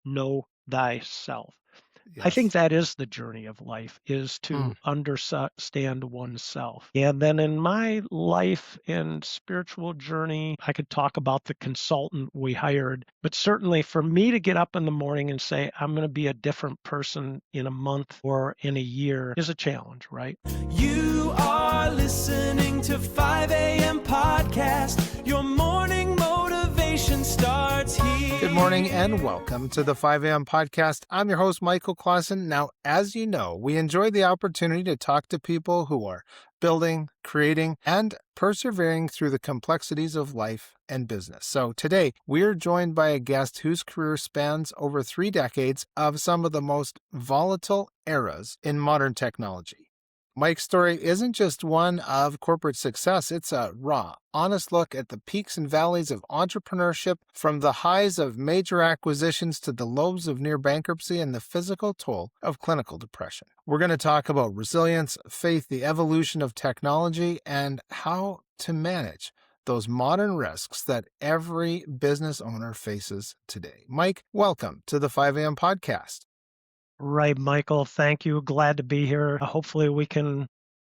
know thyself. I think Yes. that is the journey of life, is Mm. to understand oneself. And then in my life and spiritual journey, I could talk about the consultant we hired, but certainly for me to get up in the morning and say, I'm going to be a different person in a month or in a year is a challenge, right? You are listening to 5 a.m. podcast. Your morning motivation starts here. Good morning and welcome to the 5am podcast. I'm your host, Michael Clausen. Now, as you know, we enjoy the opportunity to talk to people who are building, creating, and persevering through the complexities of life and business. So today, we are joined by a guest whose career spans over 3 decades of some of the most volatile eras in modern technology. Mike's story isn't just one of corporate success, it's a raw, honest look at the peaks and valleys of entrepreneurship, from the highs of major acquisitions to the lows of near bankruptcy and the physical toll of clinical depression. We're going to talk about resilience, faith, the evolution of technology, and how to manage those modern risks that every business owner faces today. Mike, welcome to the 5am podcast. Right, Michael. Thank you. Glad to be here. Hopefully, we can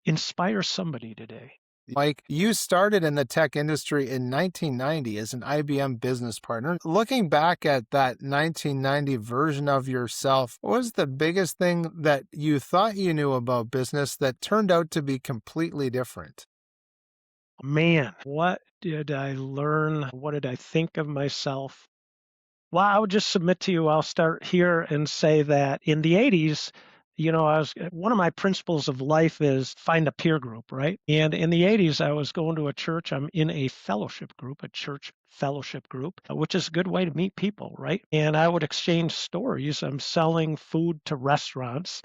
inspire somebody today. Mike, you started in the tech industry in 1990 as an IBM business partner. Looking back at that 1990 version of yourself, what was the biggest thing that you thought you knew about business that turned out to be completely different? Man, what did I learn? What did I think of myself? Well, I would just submit to you, I'll start here and say that in the 80s, one of my principles of life is find a peer group, right? And in the 80s, I was going to a church. I'm in a fellowship group, a church fellowship group, which is a good way to meet people, right? And I would exchange stories. I'm selling food to restaurants.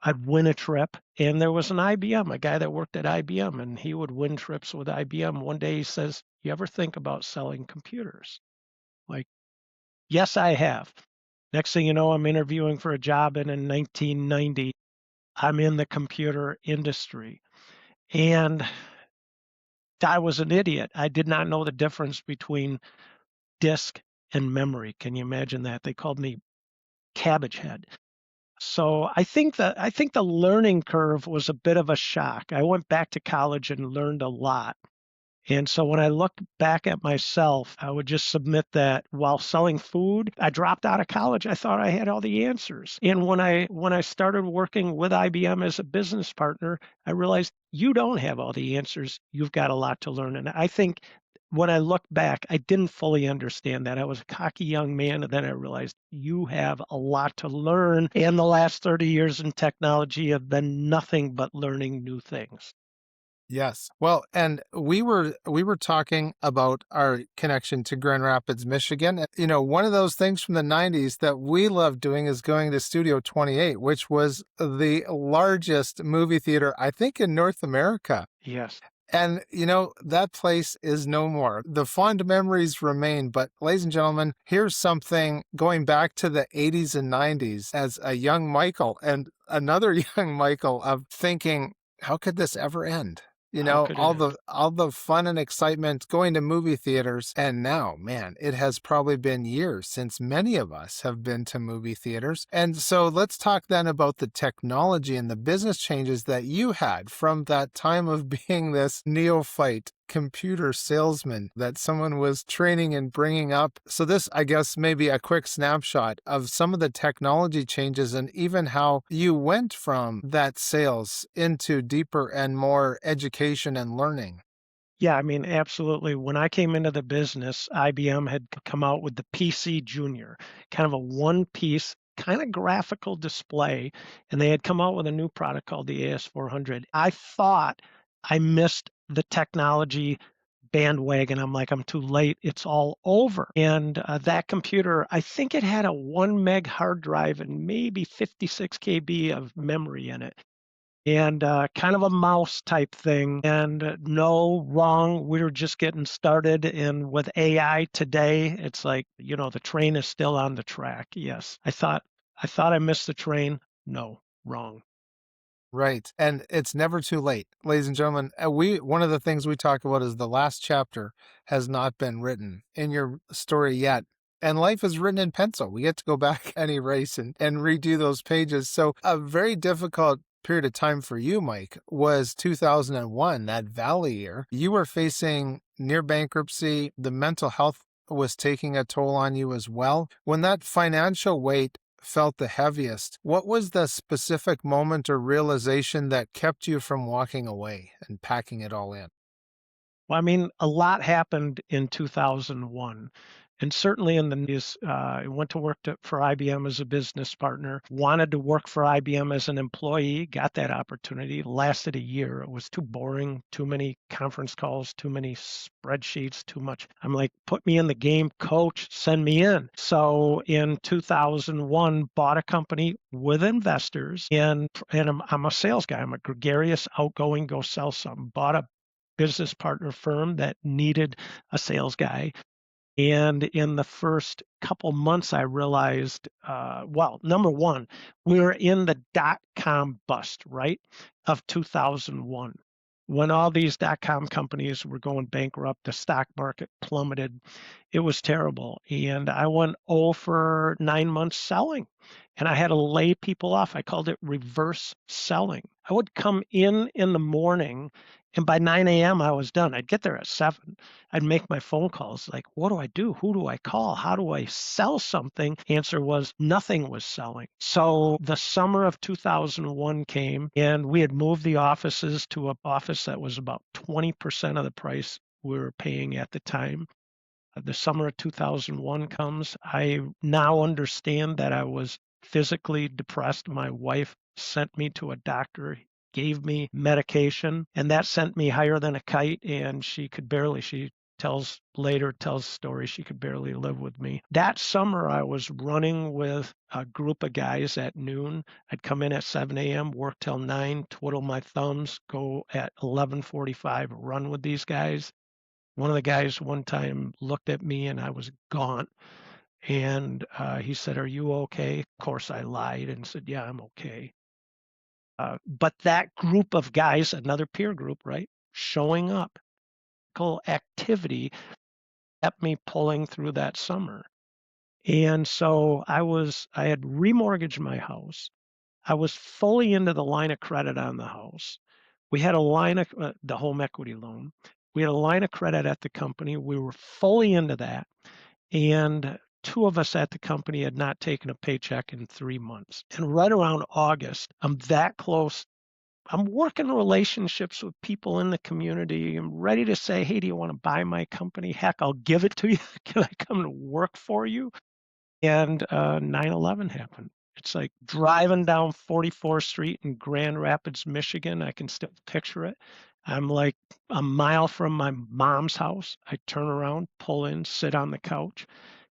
I'd win a trip. And there was an IBM, a guy that worked at IBM, and he would win trips with IBM. One day he says, you ever think about selling computers? Like, yes, I have. Next thing you know, I'm interviewing for a job, and in 1990, I'm in the computer industry. And I was an idiot. I did not know the difference between disk and memory. Can you imagine that? They called me cabbage head. So I think the learning curve was a bit of a shock. I went back to college and learned a lot. And so when I look back at myself, I would just submit that while selling food, I dropped out of college. I thought I had all the answers. And when I started working with IBM as a business partner, I realized you don't have all the answers. You've got a lot to learn. And I think when I look back, I didn't fully understand that. I was a cocky young man, and then I realized you have a lot to learn. And the last 30 years in technology have been nothing but learning new things. Yes. Well, and we were talking about our connection to Grand Rapids, Michigan. You know, one of those things from the 90s that we loved doing is going to Studio 28, which was the largest movie theater, I think, in North America. Yes. And, you know, that place is no more. The fond memories remain. But, ladies and gentlemen, here's something going back to the 80s and 90s as a young Michael and another young Michael of thinking, how could this ever end? You How know, could it all end? the fun and excitement going to movie theaters. And now, man, it has probably been years since many of us have been to movie theaters. And so let's talk then about the technology and the business changes that you had from that time of being this neophyte computer salesman that someone was training and bringing up. So this, I guess, may be a quick snapshot of some of the technology changes and even how you went from that sales into deeper and more education and learning. Yeah, I mean, absolutely. When I came into the business, IBM had come out with the PC Junior, kind of a one-piece, kind of graphical display, and they had come out with a new product called the AS400. I thought I missed the technology bandwagon. I'm like, I'm too late. It's all over. And that computer, I think it had a 1 meg hard drive and maybe 56 KB of memory in it, and kind of a mouse type thing. And no, wrong. We were just getting started. And with AI today, it's like, the train is still on the track. Yes. I thought I missed the train. No, wrong. Right. And it's never too late. Ladies and gentlemen, one of the things we talk about is the last chapter has not been written in your story yet. And life is written in pencil. We get to go back and erase and redo those pages. So a very difficult period of time for you, Mike, was 2001, that valley year. You were facing near bankruptcy. The mental health was taking a toll on you as well. When that financial weight felt the heaviest, what was the specific moment or realization that kept you from walking away and packing it all in? Well, I mean, a lot happened in 2001. And certainly in the news, I went to work for IBM as a business partner, wanted to work for IBM as an employee, got that opportunity, lasted a year. It was too boring, too many conference calls, too many spreadsheets, too much. I'm like, put me in the game, coach, send me in. So in 2001, bought a company with investors, and I'm a sales guy. I'm a gregarious, outgoing, go sell something. Bought a business partner firm that needed a sales guy. And in the first couple months, I realized, well, number one, we were in the dot-com bust, right, of 2001. When all these dot-com companies were going bankrupt, the stock market plummeted. It was terrible. And I went 0 for 9 months selling. And I had to lay people off. I called it reverse selling. I would come in the morning, and by 9 a.m., I was done. I'd get there at 7. I'd make my phone calls like, what do I do? Who do I call? How do I sell something? Answer was nothing was selling. So the summer of 2001 came, and we had moved the offices to an office that was about 20% of the price we were paying at the time. The summer of 2001 comes. I now understand that I was physically depressed. My wife sent me to a doctor, gave me medication, and that sent me higher than a kite. And she tells stories, she could barely live with me. That summer, I was running with a group of guys at noon. I'd come in at 7 a.m., work till 9, twiddle my thumbs, go at 11:45, run with these guys. One of the guys one time looked at me and I was gaunt, and he said, "Are you okay?" Of course, I lied and said, "Yeah, I'm okay." But that group of guys, another peer group, right, showing up, physical activity kept me pulling through that summer. And so I had remortgaged my house. I was fully into the line of credit on the house. We had a line of the home equity loan. We had a line of credit at the company. We were fully into that. And two of us at the company had not taken a paycheck in 3 months. And right around August, I'm that close. I'm working relationships with people in the community. I'm ready to say, hey, do you want to buy my company? Heck, I'll give it to you. Can I come to work for you? And 9/11 happened. It's like driving down 44th Street in Grand Rapids, Michigan. I can still picture it. I'm like a mile from my mom's house. I turn around, pull in, sit on the couch,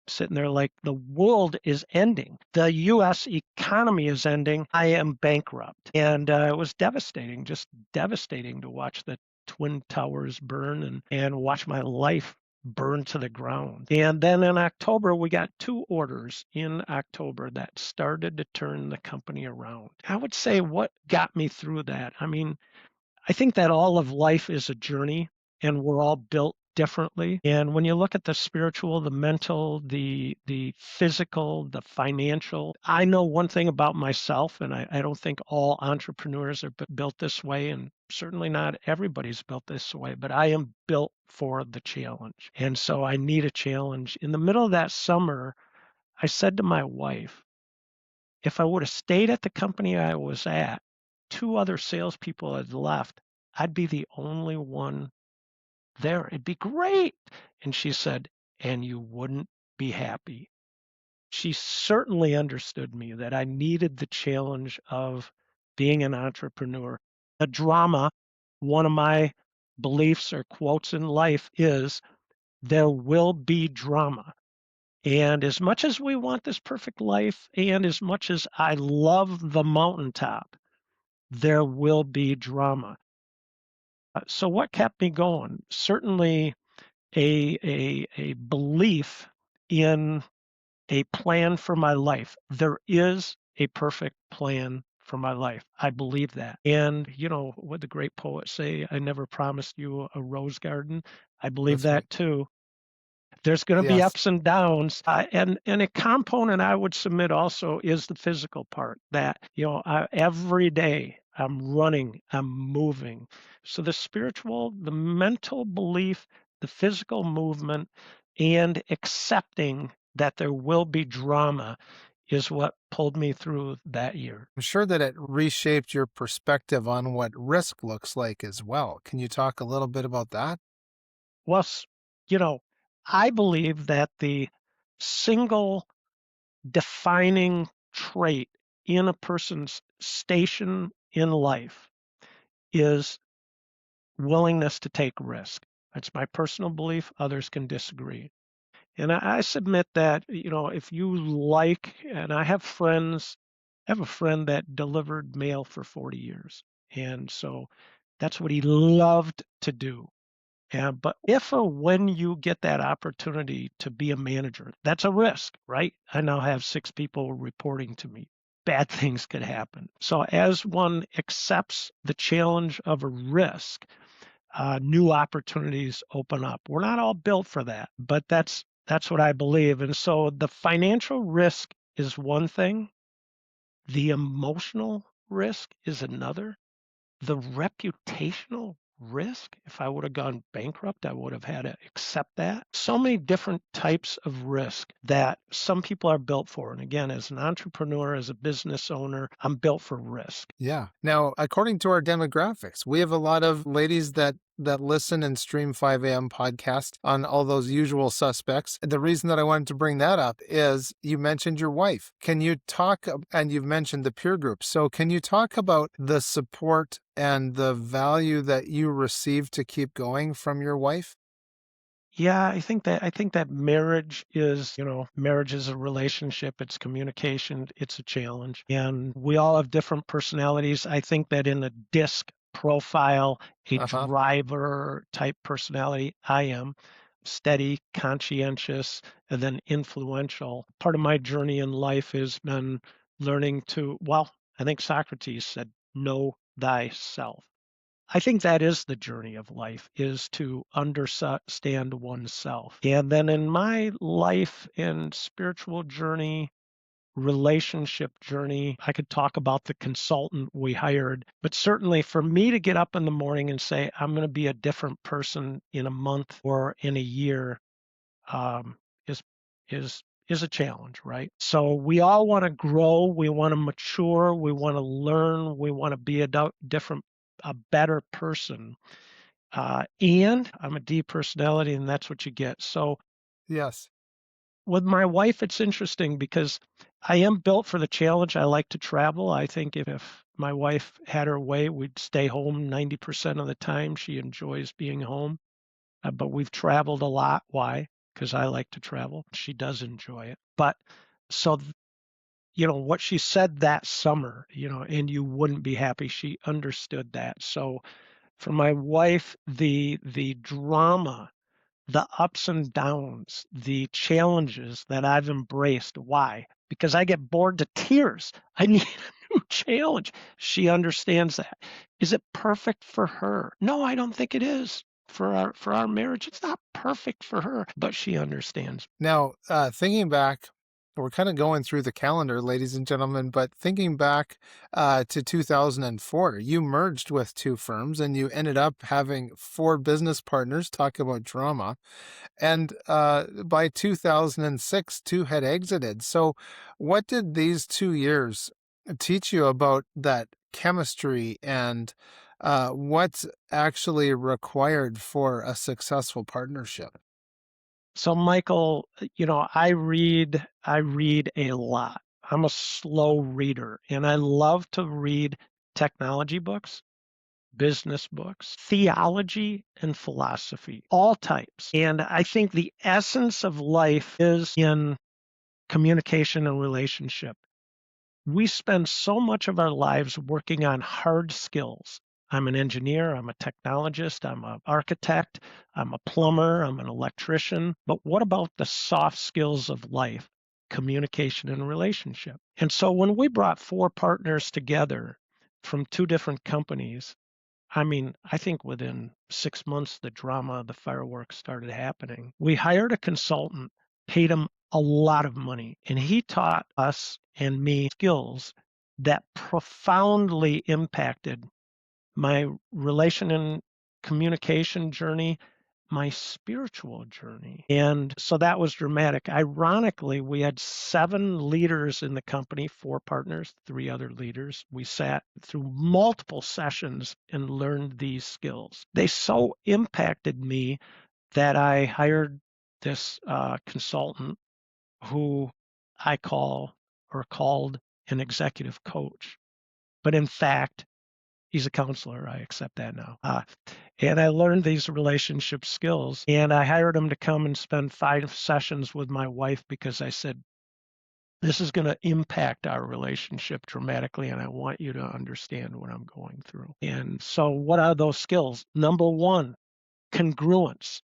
sitting there like the world is ending. The US economy is ending. I am bankrupt. And it was devastating, just devastating to watch the Twin Towers burn and watch my life burn to the ground. And then in October, we got 2 orders in October that started to turn the company around. I would say what got me through that. I mean, I think that all of life is a journey and we're all built differently. And when you look at the spiritual, the mental, the physical, the financial, I know one thing about myself, and I don't think all entrepreneurs are built this way, and certainly not everybody's built this way, but I am built for the challenge. And so I need a challenge. In the middle of that summer, I said to my wife, if I would have stayed at the company I was at, 2 other salespeople had left, I'd be the only one there. It'd be great. And she said, and you wouldn't be happy. She certainly understood me that I needed the challenge of being an entrepreneur. The drama, one of my beliefs or quotes in life is there will be drama. And as much as we want this perfect life, and as much as I love the mountaintop, there will be drama. So what kept me going? Certainly a belief in a plan for my life. There is a perfect plan for my life. I believe that. And what the great poets say, I never promised you a rose garden. I believe That's right. that too. There's going to be Yes. ups and downs, and a component I would submit also is the physical part. That every day I'm running, I'm moving. So the spiritual, the mental belief, the physical movement, and accepting that there will be drama is what pulled me through that year. I'm sure that it reshaped your perspective on what risk looks like as well. Can you talk a little bit about that? Well, I believe that the single defining trait in a person's station in life is willingness to take risk. That's my personal belief. Others can disagree. And I submit that, if you like, and I have a friend that delivered mail for 40 years. And so that's what he loved to do. But if or when you get that opportunity to be a manager, that's a risk, right? I now have 6 people reporting to me. Bad things could happen. So as one accepts the challenge of a risk, new opportunities open up. We're not all built for that, but that's what I believe. And so the financial risk is one thing. The emotional risk is another. The reputational risk, if I would have gone bankrupt, I would have had to accept that. So many different types of risk that some people are built for. And again, as an entrepreneur, as a business owner, I'm built for risk. Yeah. Now, according to our demographics, we have a lot of ladies that listen and stream 5 a.m. podcast on all those usual suspects. The reason that I wanted to bring that up is you mentioned your wife. Can you talk, and you've mentioned the peer group. So can you talk about the support and the value that you receive to keep going from your wife? Yeah, I think that marriage is a relationship, it's communication, it's a challenge. And we all have different personalities. I think that in a disc profile, a Uh-huh. driver type personality, I am steady, conscientious, and then influential. Part of my journey in life has been learning I think Socrates said, know thyself. I think that is the journey of life, is to understand oneself. And then in my life and spiritual journey, relationship journey, I could talk about the consultant we hired, but certainly for me to get up in the morning and say, I'm going to be a different person in a month or in a year, um, is is a challenge, right? So we all want to grow, we want to mature, we want to learn, we want to be a better person. And I'm a D personality, and that's what you get. So Yes. with my wife, it's interesting because I am built for the challenge. I like to travel. I think if my wife had her way, we'd stay home 90% of the time. She enjoys being home, but we've traveled a lot. Why? Because I like to travel. She does enjoy it. But so, what she said that summer, and you wouldn't be happy, she understood that. So for my wife, the drama, the ups and downs, the challenges that I've embraced. Why? Because I get bored to tears. I need a new challenge. She understands that. Is it perfect for her? No, I don't think it is. For our marriage, it's not perfect for her, but she understands. Now, thinking back, we're kind of going through the calendar, ladies and gentlemen, but thinking back to 2004, you merged with 2 firms and you ended up having 4 business partners. Talk about drama. And by 2006, 2 had exited. So, what did these 2 years teach you about that chemistry and what's actually required for a successful partnership? So Michael, I read a lot. I'm a slow reader and I love to read technology books, business books, theology and philosophy, all types. And I think the essence of life is in communication and relationship. We spend so much of our lives working on hard skills. I'm an engineer, I'm a technologist, I'm an architect, I'm a plumber, I'm an electrician. But what about the soft skills of life, communication and relationship? And so when we brought 4 partners together from 2 different companies, I mean, I think within 6 months, the drama, the fireworks started happening. We hired a consultant, paid him a lot of money, and he taught us and me skills that profoundly impacted my relation and communication journey, my spiritual journey. And so that was dramatic. Ironically, we had 7 leaders in the company, 4 partners, 3 other leaders. We sat through multiple sessions and learned these skills. They so impacted me that I hired this consultant who I called an executive coach. But in fact, he's a counselor. I accept that now. And I learned these relationship skills. And I hired him to come and spend 5 sessions with my wife because I said, this is going to impact our relationship dramatically. And I want you to understand what I'm going through. And so, what are those skills? Number one, congruence.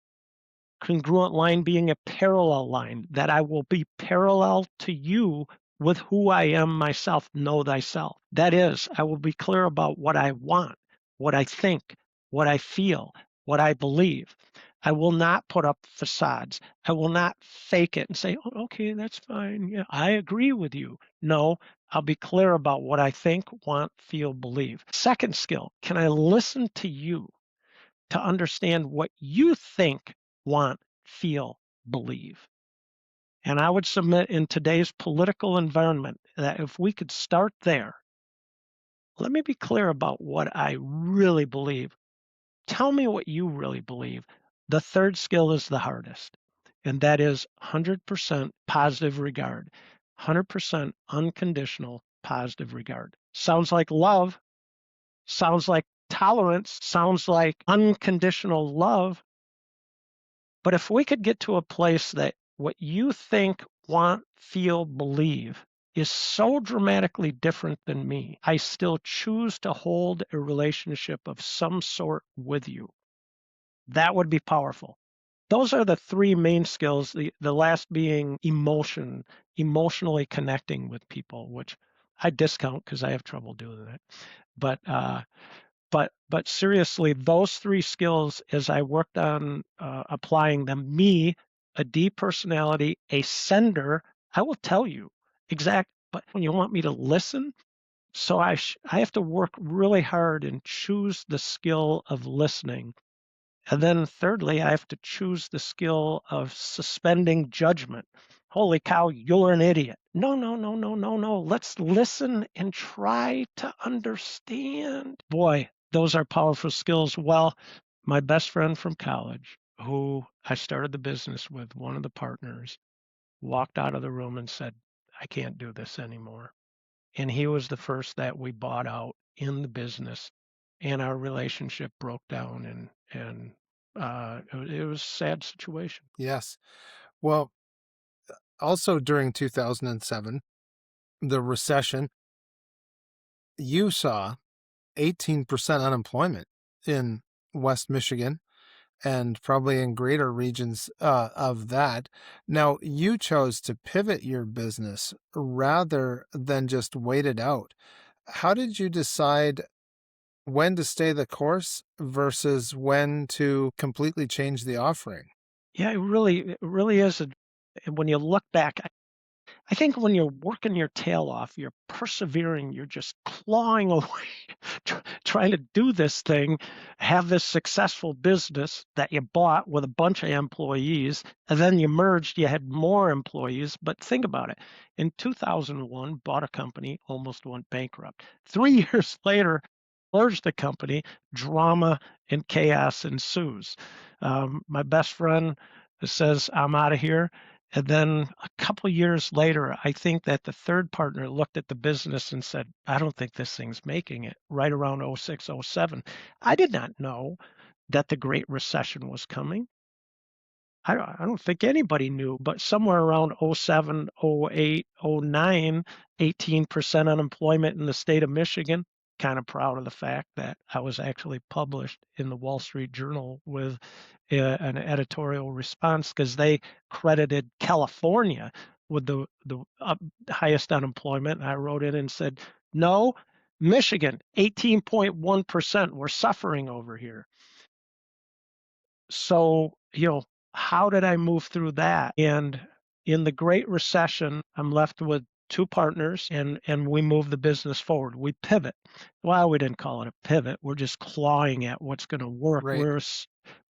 Congruent line being a parallel line, that I will be parallel to you with who I am myself. Know thyself. That is, I will be clear about what I want, what I think, what I feel, what I believe. I will not put up facades. I will not fake it and say, oh, okay, that's fine. Yeah, I agree with you. No, I'll be clear about what I think, want, feel, believe. Second skill, can I listen to you to understand what you think, want, feel, believe? And I would submit in today's political environment that if we could start there, let me be clear about what I really believe. Tell me what you really believe. The third skill is the hardest, and that is 100% positive regard, 100% unconditional positive regard. Sounds like love, sounds like tolerance, sounds like unconditional love. But if we could get to a place that what you think, want, feel, believe is so dramatically different than me, I still choose to hold a relationship of some sort with you, that would be powerful. Those are the 3 main skills, the last being emotion, emotionally connecting with people, which I discount because I have trouble doing that. But seriously, those 3 skills, as I worked on applying them, me, a D personality, a sender, I will tell you exact. But when you want me to listen, so I have to work really hard and choose the skill of listening. And then thirdly, I have to choose the skill of suspending judgment. Holy cow, you're an idiot. No, no, no, no, no, no. Let's listen and try to understand. Boy, those are powerful skills. Well, my best friend from college, who I started the business with, one of the partners, walked out of the room and said, I can't do this anymore. And he was the first that we bought out in the business, and our relationship broke down, and it was a sad situation. Yes. Well, also during 2007, the recession, you saw 18% unemployment in West Michigan and probably in greater regions of that. Now, you chose to pivot your business rather than just wait it out. How did you decide when to stay the course versus when to completely change the offering? Yeah, it really is. When you look back, I think when you're working your tail off, you're persevering, you're just clawing away, trying to do this thing, have this successful business that you bought with a bunch of employees, and then you merged, you had more employees. But think about it. In 2001, bought a company, almost went bankrupt. 3 years later, merged the company, drama and chaos ensues. My best friend says, I'm out of here. And then a couple years later, I think that the third partner looked at the business and said, I don't think this thing's making it, right around '06, '07. I did not know that the Great Recession was coming. I don't think anybody knew, but somewhere around '07, '08, '09, 18% unemployment in the state of Michigan. Kind of proud of the fact that I was actually published in the Wall Street Journal with an editorial response because they credited California with the highest unemployment. And I wrote in and said, no, Michigan, 18.1%. We're suffering over here. So, how did I move through that? And in the Great Recession, I'm left with two partners and we move the business forward. We pivot. Well, we didn't call it a pivot. We're just clawing at what's going to work. Right.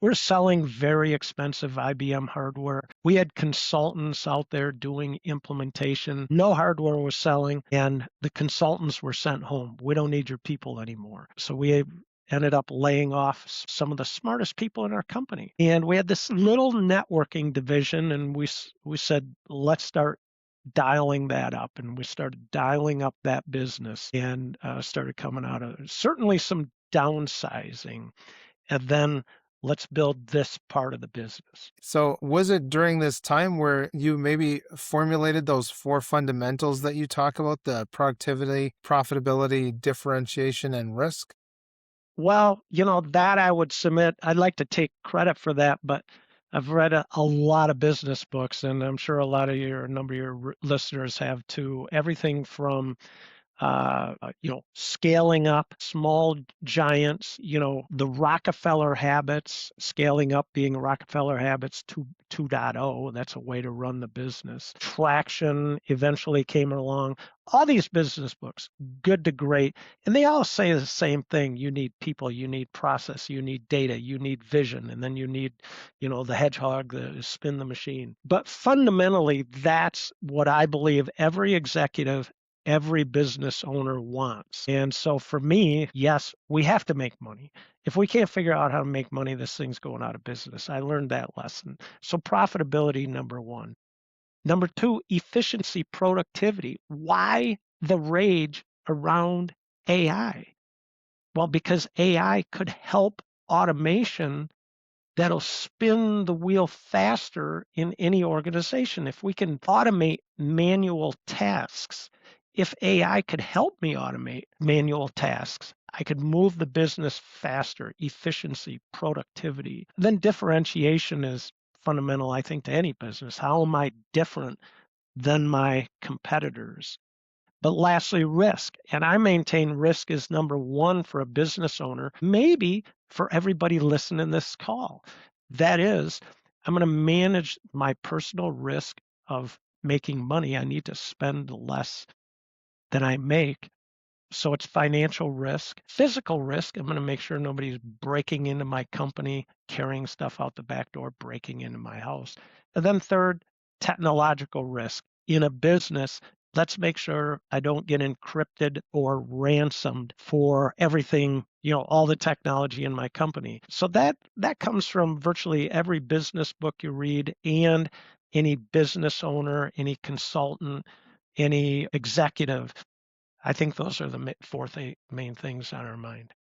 We're selling very expensive IBM hardware. We had consultants out there doing implementation. No hardware was selling, and the consultants were sent home. We don't need your people anymore. So we ended up laying off some of the smartest people in our company. And we had this little networking division, and we said, let's start dialing that up. And we started dialing up that business and started coming out of certainly some downsizing. And then let's build this part of the business. So, was it during this time where you maybe formulated those four fundamentals that you talk about, the productivity, profitability, differentiation, and risk? Well, that I would submit. I'd like to take credit for that, but I've read a lot of business books, and I'm sure a number of your listeners have too. Everything from scaling up, small giants, the Rockefeller habits, scaling up being Rockefeller habits 2.0. That's a way to run the business. Traction eventually came along. All these business books, good to great. And they all say the same thing. You need people, you need process, you need data, you need vision, and then you need, the hedgehog to spin the machine. But fundamentally, that's what I believe every business owner wants. And so for me, yes, we have to make money. If we can't figure out how to make money, this thing's going out of business. I learned that lesson. So profitability, number one. Number two, efficiency, productivity. Why the rage around AI? Well, because AI could help automation that'll spin the wheel faster in any organization. If we can automate manual tasks, if AI could help me automate manual tasks, I could move the business faster, efficiency, productivity. Then differentiation is fundamental, I think, to any business. How am I different than my competitors? But lastly, risk. And I maintain risk is number one for a business owner, maybe for everybody listening to this call. That is, I'm going to manage my personal risk of making money. I need to spend less than I make. So it's financial risk, physical risk. I'm going to make sure nobody's breaking into my company, carrying stuff out the back door, breaking into my house. And then third, technological risk. In a business, let's make sure I don't get encrypted or ransomed for everything, all the technology in my company. So that comes from virtually every business book you read and any business owner, any consultant, any executive. I think those are the main things on our mind.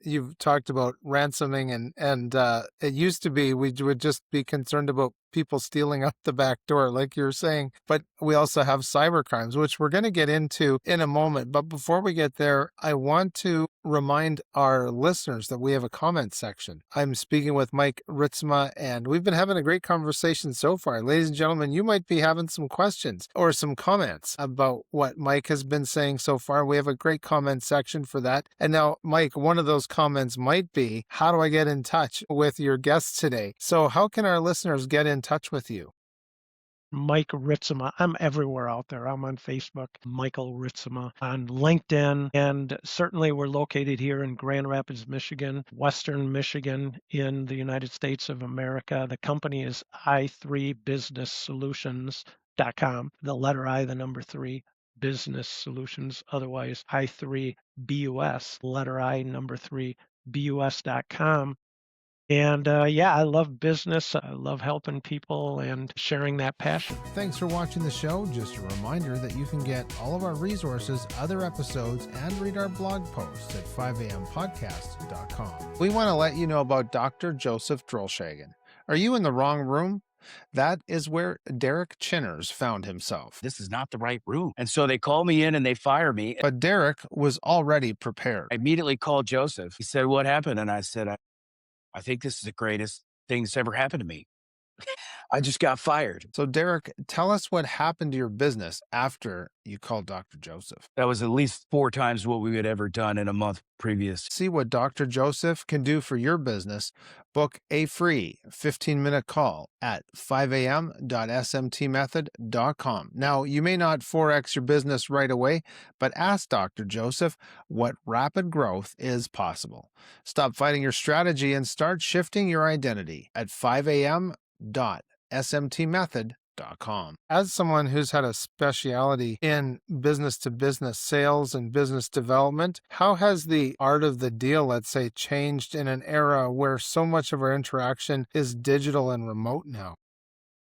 You've talked about ransoming, and it used to be we would just be concerned about people stealing out the back door, like you're saying. But we also have cyber crimes, which we're going to get into in a moment. But before we get there, I want to remind our listeners that we have a comment section. I'm speaking with Mike Ritsema, and we've been having a great conversation so far. Ladies and gentlemen, you might be having some questions or some comments about what Mike has been saying so far. We have a great comment section for that. And now, Mike, one of those comments might be, how do I get in touch with your guests today? So how can our listeners get in touch with you? Mike Ritsema. I'm everywhere out there. I'm on Facebook, Michael Ritsema, on LinkedIn, and certainly we're located here in Grand Rapids, Michigan, Western Michigan in the United States of America. The company is i3businesssolutions.com. The letter I, the number 3, Business Solutions, otherwise i3bus, letter I, number 3, bus.com. And I love business. I love helping people and sharing that passion. Thanks for watching the show. Just a reminder that you can get all of our resources, other episodes, and read our blog posts at 5ampodcast.com. We want to let you know about Dr. Joseph Drolshagen. Are you in the wrong room? That is where Derek Chinners found himself. This is not the right room. And so they call me in and they fire me. But Derek was already prepared. I immediately called Joseph. He said, what happened? And I said, I think this is the greatest thing that's ever happened to me. I just got fired. So, Derek, tell us what happened to your business after you called Dr. Joseph. That was at least 4 times what we had ever done in a month previous. See what Dr. Joseph can do for your business. Book a free 15-minute call at 5am.smtmethod.com. Now, you may not 4x your business right away, but ask Dr. Joseph what rapid growth is possible. Stop fighting your strategy and start shifting your identity at 5am.smtmethod.com. As someone who's had a specialty in business to business sales and business development, how has the art of the deal, let's say, changed in an era where so much of our interaction is digital and remote now?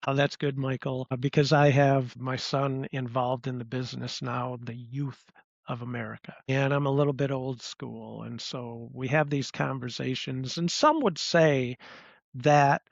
Oh, that's good, Michael, because I have my son involved in the business now, the youth of America. And I'm a little bit old school. And so we have these conversations, and some would say that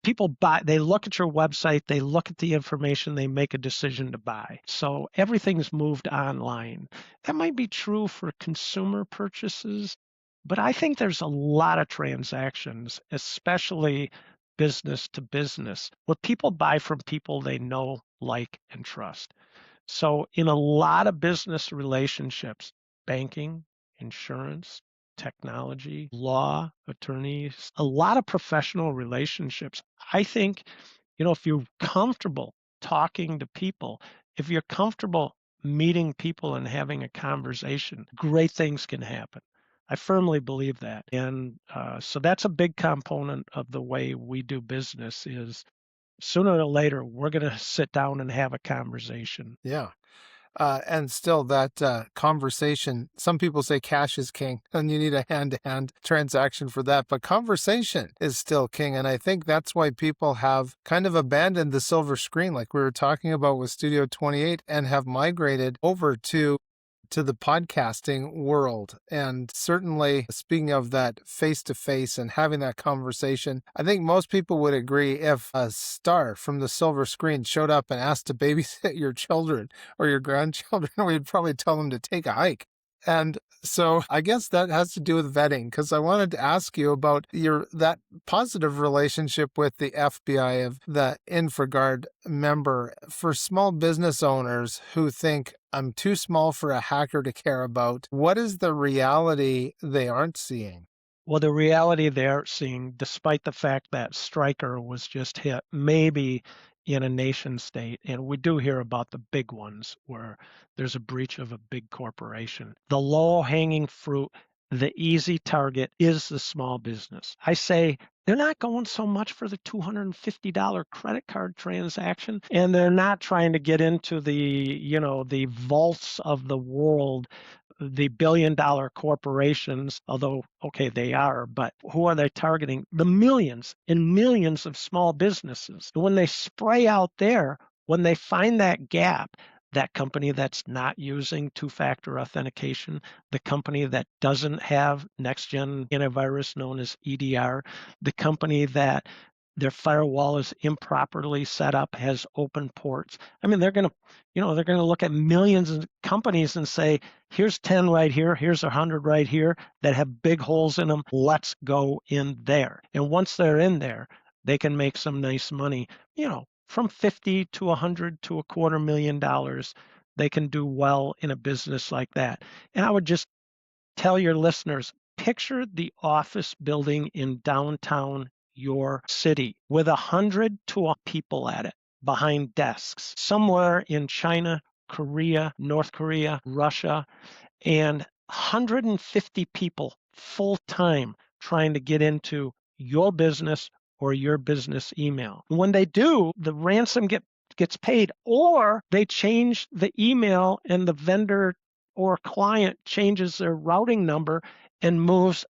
people buy, they look at your website, they look at the information, they make a decision to buy. So everything's moved online. That might be true for consumer purchases, but I think there's a lot of transactions, especially business to business, where people buy from people they know, like, and trust. So, in a lot of business relationships, banking, insurance, technology, law, attorneys, a lot of professional relationships, I think, if you're comfortable talking to people, if you're comfortable meeting people and having a conversation, great things can happen. I firmly believe that. And so that's a big component of the way we do business is sooner or later, we're going to sit down and have a conversation. Yeah. And still, that conversation, some people say cash is king and you need a hand to hand transaction for that. But conversation is still king. And I think that's why people have kind of abandoned the silver screen, like we were talking about with Studio 28, and have migrated over to the podcasting world. And certainly, speaking of that face to face and having that conversation, I think most people would agree if a star from the silver screen showed up and asked to babysit your children or your grandchildren, we'd probably tell them to take a hike. And so I guess that has to do with vetting, because I wanted to ask you about that positive relationship with the FBI of the InfraGard member for small business owners who think I'm too small for a hacker to care about. What is the reality they aren't seeing? Well, the reality they're seeing, despite the fact that Stryker was just hit, maybe in a nation state, and we do hear about the big ones where there's a breach of a big corporation. The low-hanging fruit, the easy target is the small business. I say they're not going so much for the $250 credit card transaction, and they're not trying to get into the vaults of the world, the billion-dollar corporations, although, okay, they are, but who are they targeting? The millions and millions of small businesses. And when they spray out there, when they find that gap, that company that's not using two-factor authentication, the company that doesn't have next-gen antivirus known as EDR, the company that their firewall is improperly set up, has open ports. I mean, they're going to look at millions of companies and say, here's 10 right here, here's 100 right here that have big holes in them. Let's go in there. And once they're in there, they can make some nice money, from 50 to 100 to $250,000. They can do well in a business like that. And I would just tell your listeners, picture the office building in downtown your city with 100 to people at it behind desks somewhere in China, Korea, North Korea, Russia, and 150 people full time trying to get into your business or your business email. When they do, the ransom gets paid, or they change the email and the vendor or client changes their routing number and moves,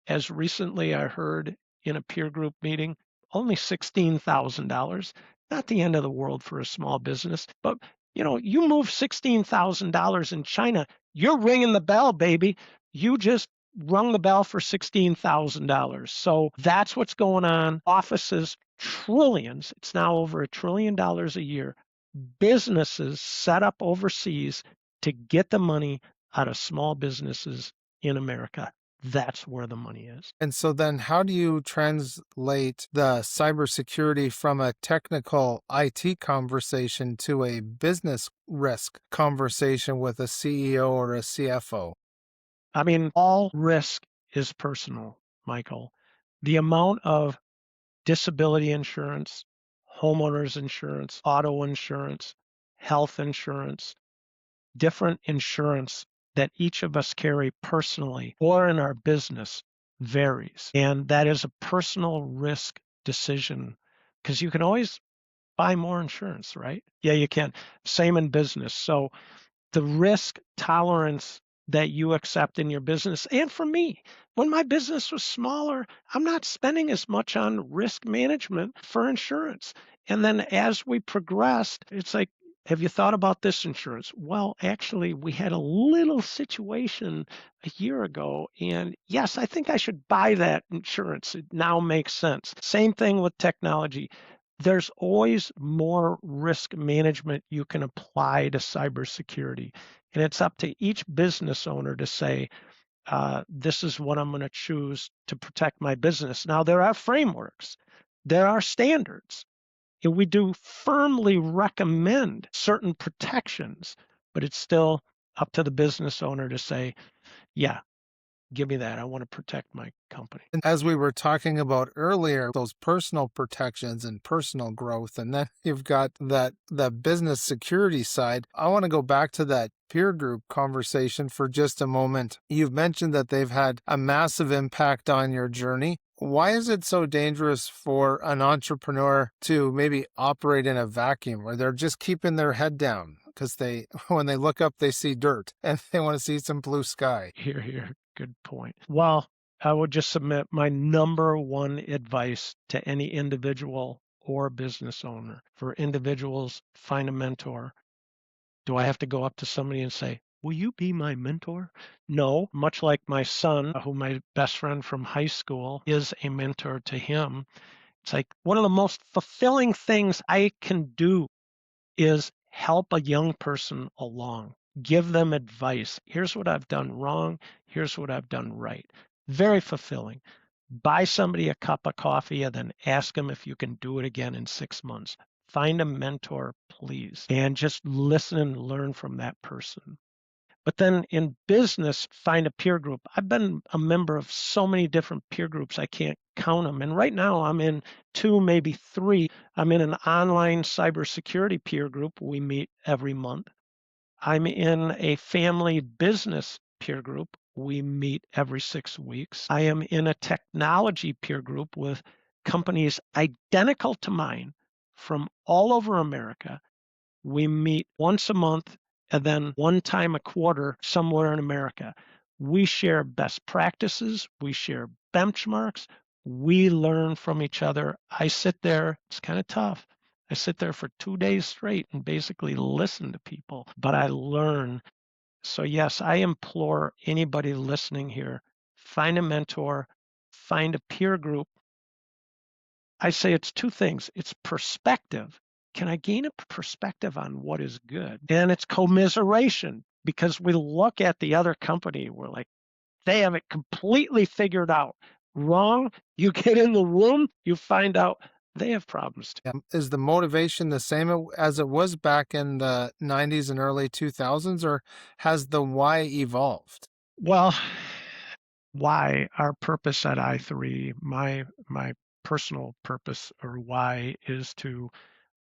as recently I heard in a peer group meeting, only $16,000. Not the end of the world for a small business, but you move $16,000 in China, you're ringing the bell, baby. You just rung the bell for $16,000. So that's what's going on. Offices, trillions. It's now over $1 trillion a year. Businesses set up overseas to get the money out of small businesses in America. That's where the money is. And so then how do you translate the cybersecurity from a technical IT conversation to a business risk conversation with a CEO or a CFO? I mean, all risk is personal, Michael. The amount of disability insurance, homeowners insurance, auto insurance, health insurance, different insurance that each of us carry personally or in our business varies. And that is a personal risk decision because you can always buy more insurance, right? Yeah, you can. Same in business. So the risk tolerance that you accept in your business. And for me, when my business was smaller, I'm not spending as much on risk management for insurance. And then as we progressed, it's like, have you thought about this insurance? Well, actually, we had a little situation a year ago. And yes, I think I should buy that insurance. It now makes sense. Same thing with technology. There's always more risk management you can apply to cybersecurity. And it's up to each business owner to say, this is what I'm going to choose to protect my business. Now, there are frameworks, there are standards, and we do firmly recommend certain protections, but it's still up to the business owner to say, yeah, give me that. I want to protect my company. And as we were talking about earlier, those personal protections and personal growth, and then you've got that business security side. I want to go back to that peer group conversation for just a moment. You've mentioned that they've had a massive impact on your journey. Why is it so dangerous for an entrepreneur to maybe operate in a vacuum where they're just keeping their head down? Because when they look up, they see dirt and they want to see some blue sky. Here. Good point. Well, I would just submit my number one advice to any individual or business owner. For individuals, find a mentor. Do I have to go up to somebody and say, will you be my mentor? No, much like my son, who my best friend from high school is a mentor to him. It's like one of the most fulfilling things I can do is help a young person along, give them advice. Here's what I've done wrong. Here's what I've done right. Very fulfilling. Buy somebody a cup of coffee and then ask them if you can do it again in 6 months. Find a mentor, please, and just listen and learn from that person. But then in business, find a peer group. I've been a member of so many different peer groups, I can't count them. And right now I'm in two, maybe three. I'm in an online cybersecurity peer group. We meet every month. I'm in a family business peer group. We meet every 6 weeks. I am in a technology peer group with companies identical to mine from all over America. We meet once a month and then one time a quarter somewhere in America. We share best practices, we share benchmarks, we learn from each other. I sit there, it's kind of tough. I sit there for 2 days straight and basically listen to people, but I learn. So, yes, I implore anybody listening here, find a mentor, find a peer group. I say it's two things. It's perspective. Can I gain a perspective on what is good? And it's commiseration because we look at the other company, we're like, they have it completely figured out. Wrong. You get in the room, you find out they have problems too. Is the motivation the same as it was back in the 90s and early 2000s, or has the why evolved? Well, why our purpose at I3, my personal purpose or why is to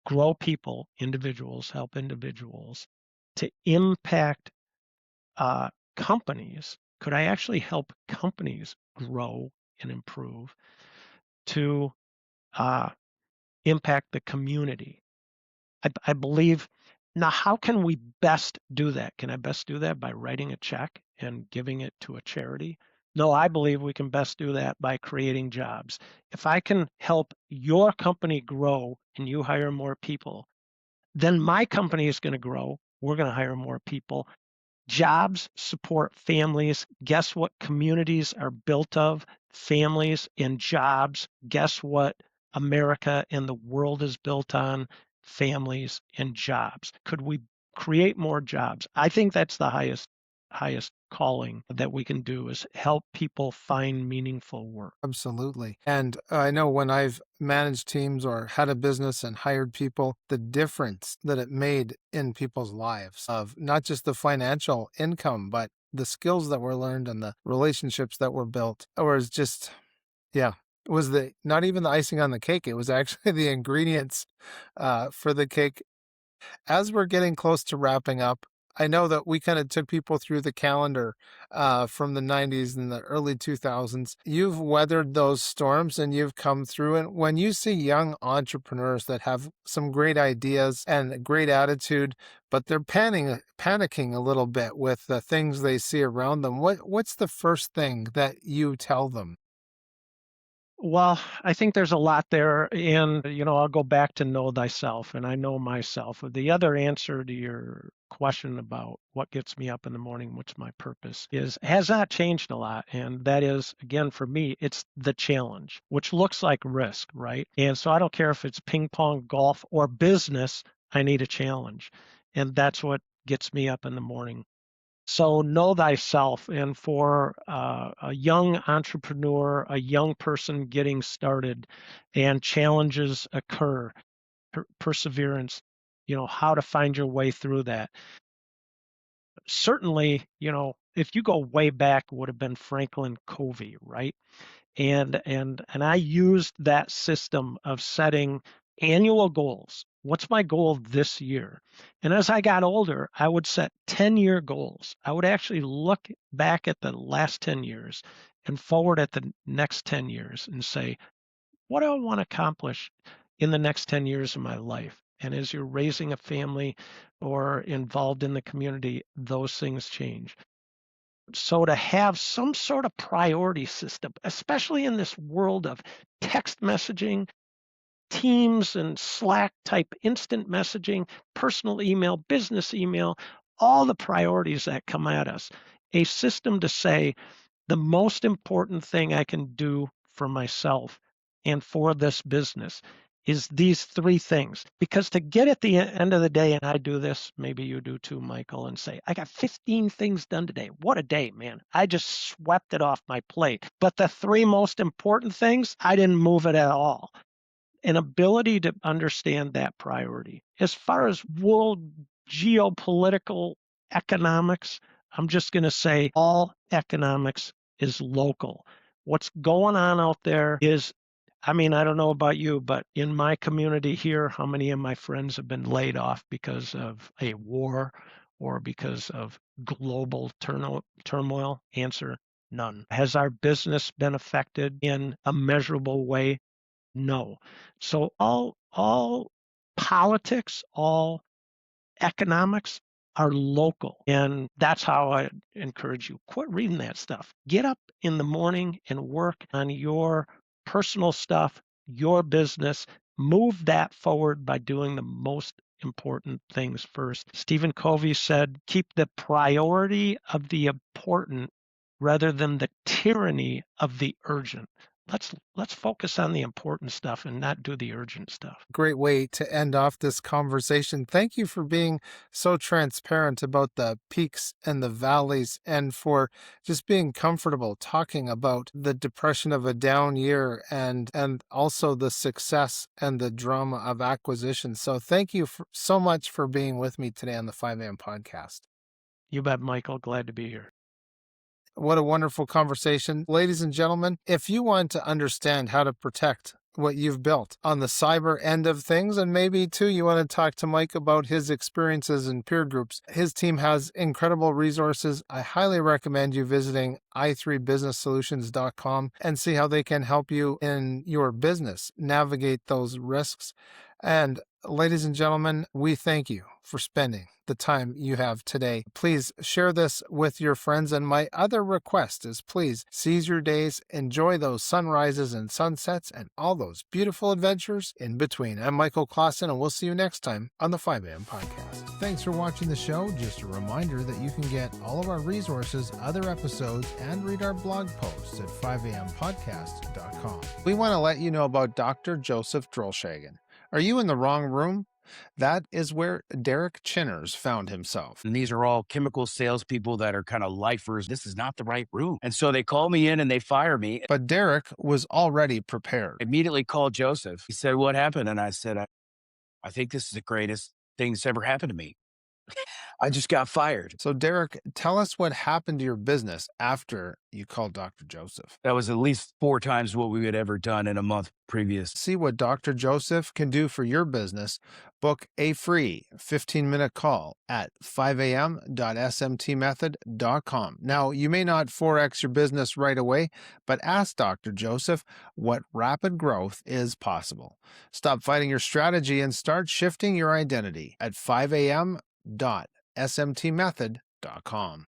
grow people, individuals, help individuals to impact companies. Could I actually help companies grow and improve to uh, impact the community? I believe. Now, how can we best do that? Can I best do that by writing a check and giving it to a charity? No, I believe we can best do that by creating jobs. If I can help your company grow and you hire more people, then my company is going to grow. We're going to hire more people. Jobs support families. Guess what communities are built of? Families and jobs. Guess what America and the world is built on? Families and jobs. Could we create more jobs? I think that's the highest highest calling that we can do is help people find meaningful work. Absolutely. And I know when I've managed teams or had a business and hired people, the difference that it made in people's lives of not just the financial income, but the skills that were learned and the relationships that were built, or is just, yeah, it was the not even the icing on the cake. It was actually the ingredients for the cake. As we're getting close to wrapping up, I know that we kind of took people through the calendar from the 90s and the early 2000s. You've weathered those storms and you've come through. And when you see young entrepreneurs that have some great ideas and a great attitude, but they're panicking a little bit with the things they see around them, what's the first thing that you tell them? Well, I think there's a lot there. And, I'll go back to know thyself, and I know myself. The other answer to your question about what gets me up in the morning, what's my purpose, has not changed a lot. And that is, again, for me, it's the challenge, which looks like risk, right? And so I don't care if it's ping pong, golf, or business, I need a challenge. And that's what gets me up in the morning. So know thyself. And for a young entrepreneur, a young person getting started, and challenges occur, perseverance, how to find your way through that. Certainly, if you go way back, it would have been Franklin Covey, right? And I used that system of setting annual goals. What's my goal this year? And as I got older, I would set 10-year goals. I would actually look back at the last 10 years and forward at the next 10 years and say, what do I want to accomplish in the next 10 years of my life? And as you're raising a family or involved in the community, those things change. So to have some sort of priority system, especially in this world of text messaging, Teams and Slack type instant messaging, personal email, business email, all the priorities that come at us, a system to say the most important thing I can do for myself and for this business is these three things. Because to get at the end of the day, and I do this, maybe you do too, Michael, and say, I got 15 things done today. What a day, man. I just swept it off my plate. But the three most important things, I didn't move it at all. An ability to understand that priority. As far as world geopolitical economics, I'm just going to say all economics is local. What's going on out there is, I mean, I don't know about you, but in my community here, how many of my friends have been laid off because of a war or because of global turmoil? Answer, none. Has our business been affected in a measurable way? No. So all politics, all economics are local. And that's how I encourage you. Quit reading that stuff. Get up in the morning and work on your personal stuff, your business. Move that forward by doing the most important things first. Stephen Covey said, keep the priority of the important rather than the tyranny of the urgent. Let's focus on the important stuff and not do the urgent stuff. Great way to end off this conversation. Thank you for being so transparent about the peaks and the valleys and for just being comfortable talking about the depression of a down year and also the success and the drama of acquisition. So thank you so much for being with me today on the 5am podcast. You bet, Michael. Glad to be here. What a wonderful conversation. Ladies and gentlemen, if you want to understand how to protect what you've built on the cyber end of things, and maybe too you want to talk to Mike about his experiences in peer groups, his team has incredible resources. I highly recommend you visiting i3businesssolutions.com and see how they can help you in your business navigate those risks. And ladies and gentlemen, we thank you for spending the time you have today. Please share this with your friends. And my other request is please seize your days, enjoy those sunrises and sunsets and all those beautiful adventures in between. I'm Michael Clausen, and we'll see you next time on the 5am podcast. Thanks for watching the show. Just a reminder that you can get all of our resources, other episodes, and read our blog posts at 5ampodcast.com. We want to let you know about Dr. Joseph Drolshagen. Are you in the wrong room? That is where Derek Chinners found himself. And these are all chemical salespeople that are kind of lifers. This is not the right room. And so they call me in and they fire me. But Derek was already prepared. Immediately called Joseph. He said, "What happened?" And I said, I think this is the greatest thing that's ever happened to me. I just got fired. So, Derek, tell us what happened to your business after you called Dr. Joseph. That was at least 4 times what we had ever done in a month previous. See what Dr. Joseph can do for your business. Book a free 15-minute call at 5am.smtmethod.com. Now, you may not 4x your business right away, but ask Dr. Joseph what rapid growth is possible. Stop fighting your strategy and start shifting your identity at 5am.smtmethod.com.